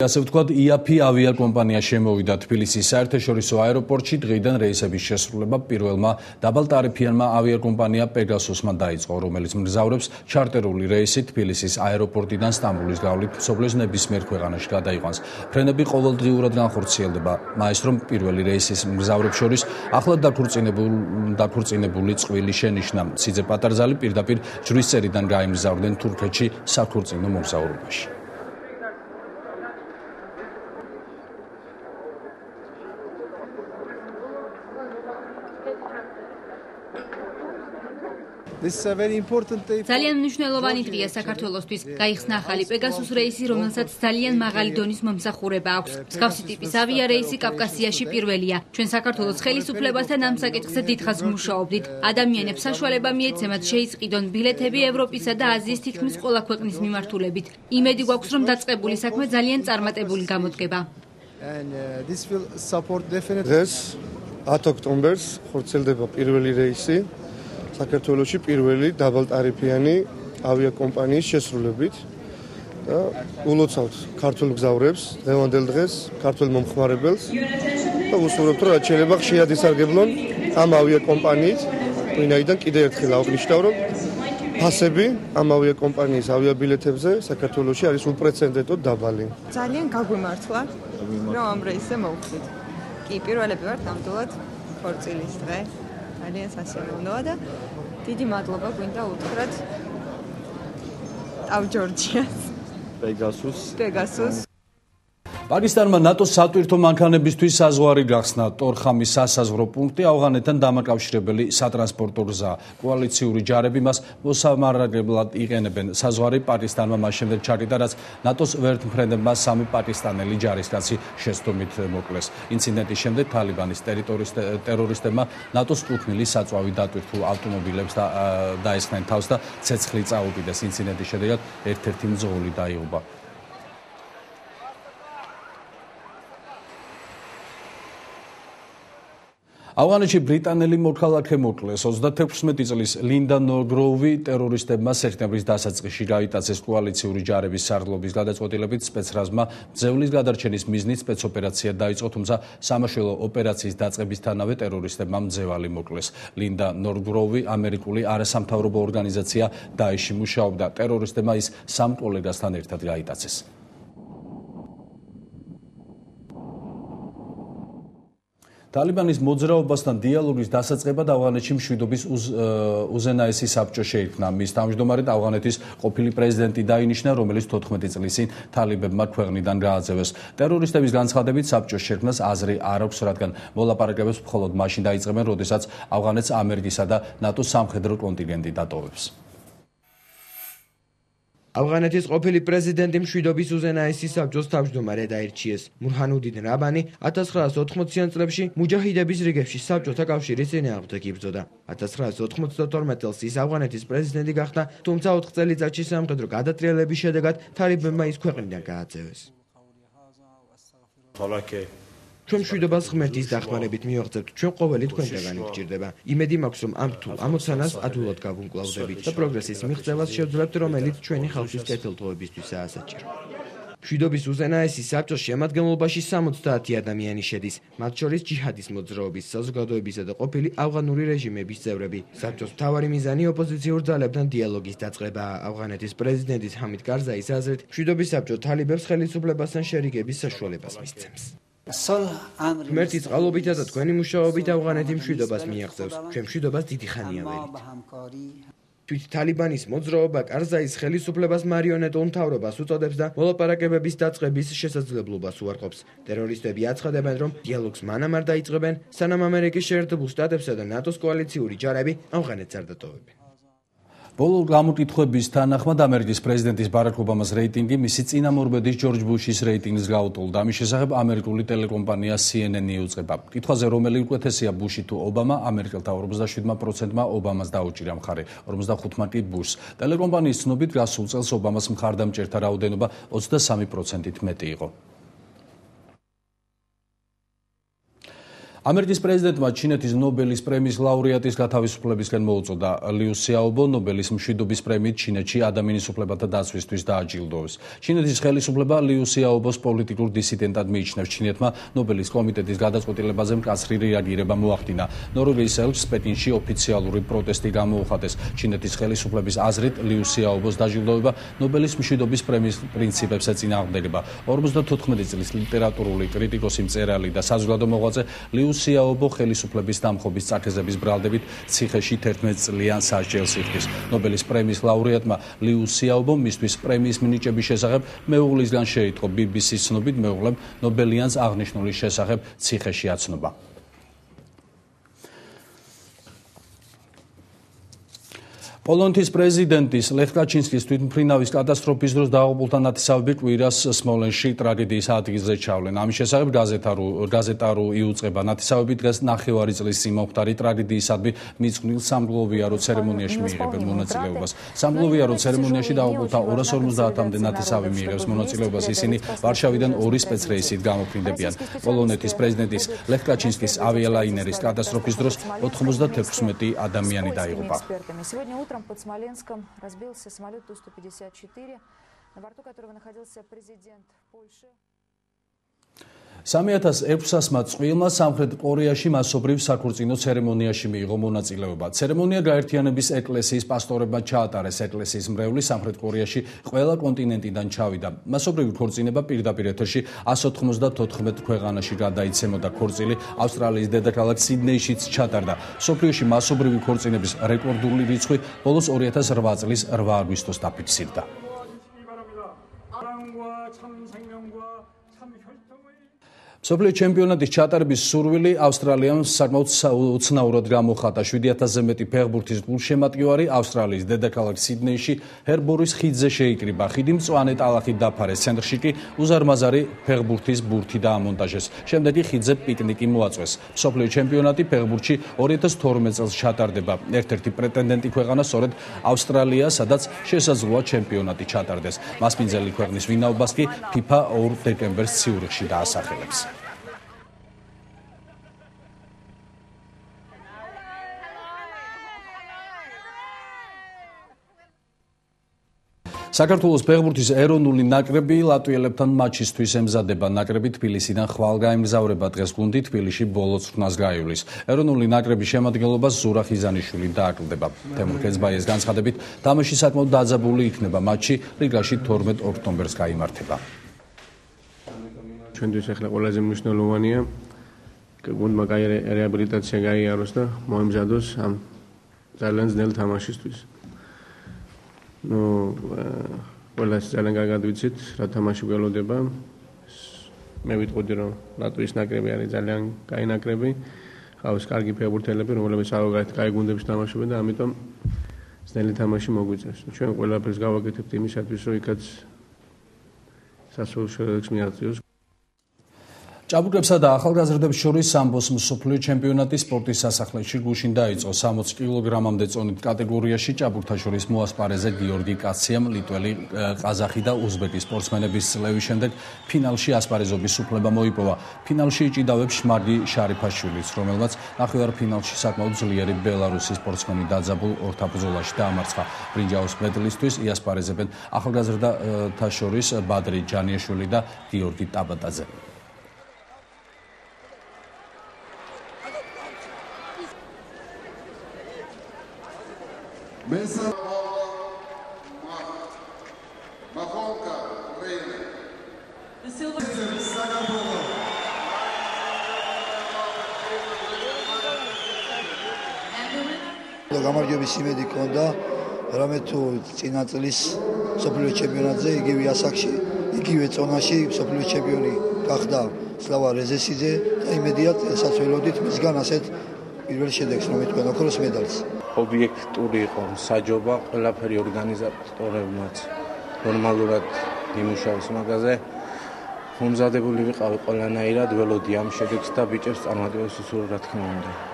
ასე ვთქვათ, IAPI ავიაკომპანია შემოვიდა თბილისის საერთაშორისო აეროპორტში დღიდან რეისების შესრულება პირველმა დაბალტარიფიანმა ავიაკომპანია პეგასუსმა დაიწყო, რომელიც მგზავრებს ჩარტერული რეისით თბილისის აეროპორტიდან სტამბოლის გავლით მსოფლიოს ნებისმიერ ქვეყანაში გადაიყვანს. ფრენები ყოველდღიურად განხორციელდება. მაინც რომ პირველი რეისის მგზავრებს შორის ახლად დაქორწინებული წყვილი შენიშნა. სიძე პატარძალი პირდაპირ ჯვრისწერიდან გაემგზავრდნენ თურქეთში საქორწინო მოგზაურობაში. ძალიან მნიშვნელოვანი დღეა საქართველოსთვის. გაიხსნა ახალი პეგასუს რეისი, რომელსაც ძალიან მაღალი დონის მომსახურება აქვს. მსგავსი ტიპის ავიარეისი კავკასიაში პირველია. ჩვენ საქართველოს ხელისუფლებასთან ამ საკითხზე დიდხანს ვმუშაობდით. ადამიანებს საშუალება მიეცემათ შეისყიდონ ბილეთები ევროპისა და აზიის თითქმის ყველა ქვეყნის მიმართულებით. იმედი გვაქვს, რომ დაწყებული საქმე ძალიან წარმატებული გამოდგება. დღეს 10 ოქტომბერს ხორციელდება პირველი რეისი საქართველოში პირველი დაბალტარიფიანი ავიაკომპანიის შესრულებით და ულოცავთ ქართულ მგზავრებს დღევანდელ დღეს ქართულ მომხმარებელს და ვუსურვებთ რომ რაც შეიძლება ხშირად ისარგებლონ ამ ავიაკომპანიით ვინაიდან კიდევ ერთხელ აღნიშნავ რომ ფასები ამ ავიაკომპანიის ავიაბილეთებზე საქართველოში არის უპრეცედენტოდ დაბალი. ძალიან გაგვიმართლა რომ ამ რეისზე მოვხდით. კი, პირველები ვართ ნამდვილად ხორცილის დღე. ძალიან სასიამოვნოა და დიდი მადლობა გვინდა უთხრათ ტავჯორჯიას. პეგასუს. პაკისტანმა ნატოს სატვირთო მანქანებისთვის საზღვარი გახსნა. ტორხამის სასაზღვრო პუნქტი ავღანეთთან დამაკავშირებელი სატრანსპორტო გზა. კოალიციური ჯარები მას მოსამარაგებლად იყენებენ. საზღვარი პაკისტანმა მას შემდეგ ჩაკეტა, რაც ნატოს ვერთმფრენებმა 3 პაკისტანელი ჯარისკაცი შეცდომით მოკლეს. ინციდენტის შემდეგ თალიბანის ტერორისტებმა ნატოს 5 მილი საწვავი დატვირთულ ავტომობილებს დაესხნენ თავს და ცეცხლი წაუკიდეს. ინციდენტის შედეგად ერთ-ერთი მძღოლი დაიღუპა. ავღანეთში ბრიტანელი მოქალაქე მოკლეს. 36 წლის ლინდა ნორგროვი ტერორისტებმა სექტემბრის დასაწყისში გაიტაცეს კოალიციური ჯარების სარდლობის გადაწყვეტილებით სპეცრაზმა ძევლის გადარჩენის მიზნით სპეცოპერაცია დაიწყო, თუმცა სამაშველო ოპერაციის დაწყებისთანავე ტერორისტებმა მძევალი მოკლეს. ლინდა ნორგროვი ამერიკული არასამთავრობო ორგანიზაცია დაეში მუშაობდა. ტერორისტებმა ის 3 კოლეგასთან ერთად გაიტაცეს. თალიბანის მოძრაობასთან დიალოგის დასაწყებად ავღანეთში მშვიდობის უზენაესი საბჭო შეიქმნა. მის თავმჯდომარედ ავღანეთის ყოფილი პრეზიდენტი დაინიშნა, რომელიც 14 წლის წინ თალიბებმა ქვეყნიდან გააძევეს. ტერორისტების განცხადებით საბჭოს შექმნას აზრი არ აქვს, რადგან მოლაპარაკებებს მხოლოდ მაშინ დაიწყებენ, როდესაც ავღანეთს ამერიკისა და ნატოს სამხედრო კონტინგენტი დატოვებს. ავღანეთის ყოფილი პრეზიდენტი მშვიდობის უზენაესი საბჭოს თავმჯდომარედ აირჩიეს. მურჰანუდინ რაბანი 1980-იან წლებში მუჯაჰიდების რიგებში საბჭოთა კავშირის წინააღმდეგ იბრძოდა. 1992 წელს ის ავღანეთის პრეზიდენტი გახდა, თუმცა 4 წელიწადში სამხედრო გადატრიალების შედეგად თალიბებმა ის ქვეყნიდან გააძევეს. ჩვენ მშვიდობას ღმერთის დახმარებით მივაღწევთ, ჩვენ ყოველი თქვენთაგანი გვჭირდება. იმედი მაქვს, რომ ამ რთულ ამოცანას ადვილად გავუმკლავდებით და პროგრესის მიღწევას შევძლებთ, რომელიც ჩვენი ხალხის კეთილდღეობისთვისაა საჭირო. მშვიდობის უზენაესი საბჭოს შემადგენლობაში 70 ადამიანი შედის, მათ შორის ჯიჰადის მოძრაობის, საზოგადოებისა და ყოფილი ავღანური რეჟიმების წევრები. საბჭოს მთავარი მიზანი ოპოზიციურ ძალებთან დიალოგის დაწყებაა. ავღანეთის პრეზიდენტის ჰამიდ კარზაის აზრით, მშვიდობის საბჭო თალიბებს ხელისუფლებასთან შერიგების საშუალებას მისცემს. ღმერთის წყალობითა და თქვენი მუშაობით ავღანეთი მშვიდობას მიაღწევს. ჩვენ მშვიდობას დიდი ხანია ველით. თვით თალიბანის მოძრაობა კარზაის ხელისუფლებას მარიონეტულ მთავრობას უწოდებს და მოლაპარაკებების დაწყების შესაძლებლობას უარყოფს. ტერორისტები აცხადებენ, რომ დიალოგს მანამ არ დაიწყებენ, სანამ ამერიკის შეერთებულ შტატებსა და ნატოს კოალიციური ჯარები ავღანეთს არ დატოვებენ. ბოლო გამოკითხვების თანახმად ამერიკის პრეზიდენტის ბარაკ ობამას რეიტინგი მისი წინამორბედის ჯორჯ ბუშის რეიტინგს გაუტოლდა. ამის შესახებ ამერიკული ტელეკომპანია CNN იუწყება. კითხვაზე რომელი უკეთესია, ბუში თუ ობამა, ამერიკელთა 47%-მა ობამას დაუჭირა მხარი, 45%-მა კი ბუშს. ტელეკომპანიის ცნობით გასულ წელს ობამას მხარდამჭერთა რაოდენობა 23%-ით მეტი იყო. ამერიკის პრეზიდენტმა ჩინეთის ნობელის პრემიის ლაურეატის გათავისუფლებისკენ მოუწოდა. ლიუ სიაობო ნობელის მშვიდობის პრემიით ჩინეთში ადამიანის უფლებათა დაცვისთვის დააჯილდოვეს. ჩინეთის ხელისუფლება ლიუ სიაობოს პოლიტიკურ დისიდენტად მიიჩნევს. ჩინეთმა ნობელის კომიტეტის გადაწყვეტილებაზე მკაცრი რეაგირება მოახდინა. ნორვეგიის ელჩს პეკინში ოფიციალური პროტესტი გამოუხატეს. ჩინეთის ხელისუფლების აზრით ლიუ სიაობოს დაჯილდოვება ნობელის მშვიდობის პრემიის პრინციპებს ეწინააღმდეგება. 54 წლის ლიტერატურული კრიტიკოსი, მწერალი და საზოგადო მოღვაწე ლიუ სიაობო ხელისუფლების დამხობის წაქეზების ბრალდებით ციხეში 11 წლიან სასჯელს იხდის. ნობელის პრემიის ლაურეატმა ლიუ სიაობომ მისთვის პრემიის მინიჭების შესახებ მეუღლისგან შეიტყო. BBC-ს ცნობით მეუღლემ ნობელიანს აღნიშნული შესახებ ციხეში აცნობა. პოლონეთის პრეზიდენტის ლეხ კაჩინსკის თვითმფრინავის კატასტროფის დროს დაღუპულთა ნათესავები კვირას სმოლენსში ტრაგედიის ადგილზე ჩავლენ. ამის შესახებ გაზეტა.ru იუწყება. ნათესავები დღეს 9 წლის სიმომხდარი ტრაგედიისადმი მიწყვნილ სამგლოვიარო ცერემონიაში მიიღებენ მონაწილეობას. სამგლოვიარო ცერემონიაში დაღუპულთა 250-მდე ნათესავი მიიღებს მონაწილეობას. ისინი ვარშავიდან 2 სპეცრეისით გამოფრინდებიან. პოლონეთის პრეზიდენტის ლეხ კაჩინსკის ავიალაინერის კატასტროფის დროს 96 ადამიანი დაიღუპა. Под Смоленском разбился самолет Ту-154, на борту которого находился президент Польши. 3600-მა წყვილმა სამხრეთ კორეაში მასობრივ საქორწინო ცერემონიაში მიიღო მონაწილეობა. ცერემონია გაერთიანების ეკლესიის პასტორებმა ჩაატარეს. ეკლესიის მრევლი სამხრეთ კორეაში ყველა კონტინენტიდან ჩავიდა. მასობრივი ქორწინება პირდაპირ ეთერში 194 ქვეყანაში გადაიცემოდა. ქორწილი ავსტრალიის დედაქალაქ სიდნეიშიც ჩატარდა. მსოფლიოში მასობრივი ქორწინების რეკორდული რიცხვი ბოლოს 2008 წლის 8 აგვისტოს დაფიქსირდა. მსოფლიო ჩემპიონატის ჩატარების სურვილი ავსტრალიამ საკმაოდ უცნაურად გამოხატა. 7000-ზე მეტი ფეხბურთის გულშემატკივარი ავსტრალიის დედაქალაქ სიდნეიში ჰერბორის ხიდზე შეიკრიბა. ხიდი მწვანე ტალახით დაფარეს. ცენტრში კი უზარმაზარი ფეხბურთის ბურთი დაამონტაჟეს. შემდეგ კი ხიდზე პიკნიკი მოაწვეს. მსოფლიო ჩემპიონატი ფეხბურთში 2012 წელს ჩატარდება. ერთ-ერთი პრეტენდენტი ქვეყანა სწორედ ავსტრალია, სადაც შესაძლოა ჩემპიონატი ჩატარდეს. მასპინძელი ქვეყნის ვინაობას კი FIFA 2 დეკემბერს ციურიხში დაასახელებს. საქართველოს ფეხბურთის ეროვნული ნაკრები ლატვიელებთან მატჩისთვის ემზადება. ნაკრები თბილისიდან ხვალ გაემგზავრება. დღეს გუნდი თბილისში ბოლო ცხრნას გაივლის. ეროვნული ნაკრების შემადგენლობას ზურა ხიზანიშვილი დააკლდება. თემურ ქეცბაიეს განცხადებით, თამაში საკმაოდ დაძაბული იქნება. მატჩი რიგაში 12 ოქტომბერს გაიმართება. ჩვენთვის ახლა ყველაზე მნიშვნელოვანია გუნდმა კაი რეაბილიტაცია გაიაროს და მოემზადოს ამ ძალიან ძნელ თამაშისთვის. ყველას ძალიან კარგად ვიცით, რა თამაში გველოდება. მე ვიტყოდი, რომ ლატვიის ნაკრები არის ძალიან კაი ნაკრები. ყავს კარგი ფეხბურთელები, რომლებიც აუგარეთ კაი გუნდებში თამაშობენ და ამიტომ ძნელი თამაში მოგვიწევს. ჩვენ ყველაფერს გავაკეთებთ იმისათვის, რომ იქაც სასურველ შედეგს მიაღწიოს. ჭაბუკებსა და ახალგაზრდებს შორის სამბოს მსოფლიო ჩემპიონატი სპორტის სასახლეში გუშინ დაიწყო. 60 კილოგრამამდე წონით კატეგორიაში ჭაბუკთა შორის მოასპარეზე გიორგი კაციამ ლიტველი, ყაზახი და უზბეკი სპორტსმენების წლების შემდეგ ფინალში ასპარეზობის უფლება მოიპოვა. ფინალში იჭიდავებს შმარგი შარიფაშვილიც, რომელმაც ნახევარფინალში საკმაოდ ძლიერი ბელარუსი სპორტსმენი დაძაბულ ორთაბრძოლაში დაამარცხა. ბრინჯაოს მედლისთვის იასპარეზებენ ახალგაზრდათა შორის ბადრი ჯანიაშვილი და გიორგი ტაბატაძე. გამარჯვების იმედი ჰქონდა, რამე თუ წინა წლის მსოფლიო ჩემპიონატზე იგივე ასაკში, იგივე წონაში მსოფლიო ჩემპიონი გახდა სლავა რეზესიძე და იმედიათ ესაც ველოდით მისგან ასეთ პირველ შედეგს რომ იტყვენ ოქროს მედალს. ობიექტური იყო საჯობა, ყველაფერი ორგანიზატორებმაც ნორმალურად იმუშაოს მაგაზე. მომზადებული ვიყავი ყველანაირად, ველოდი ამ შედეგს და ბიჭებს წარმატებას უსურვო რა თქმა უნდა.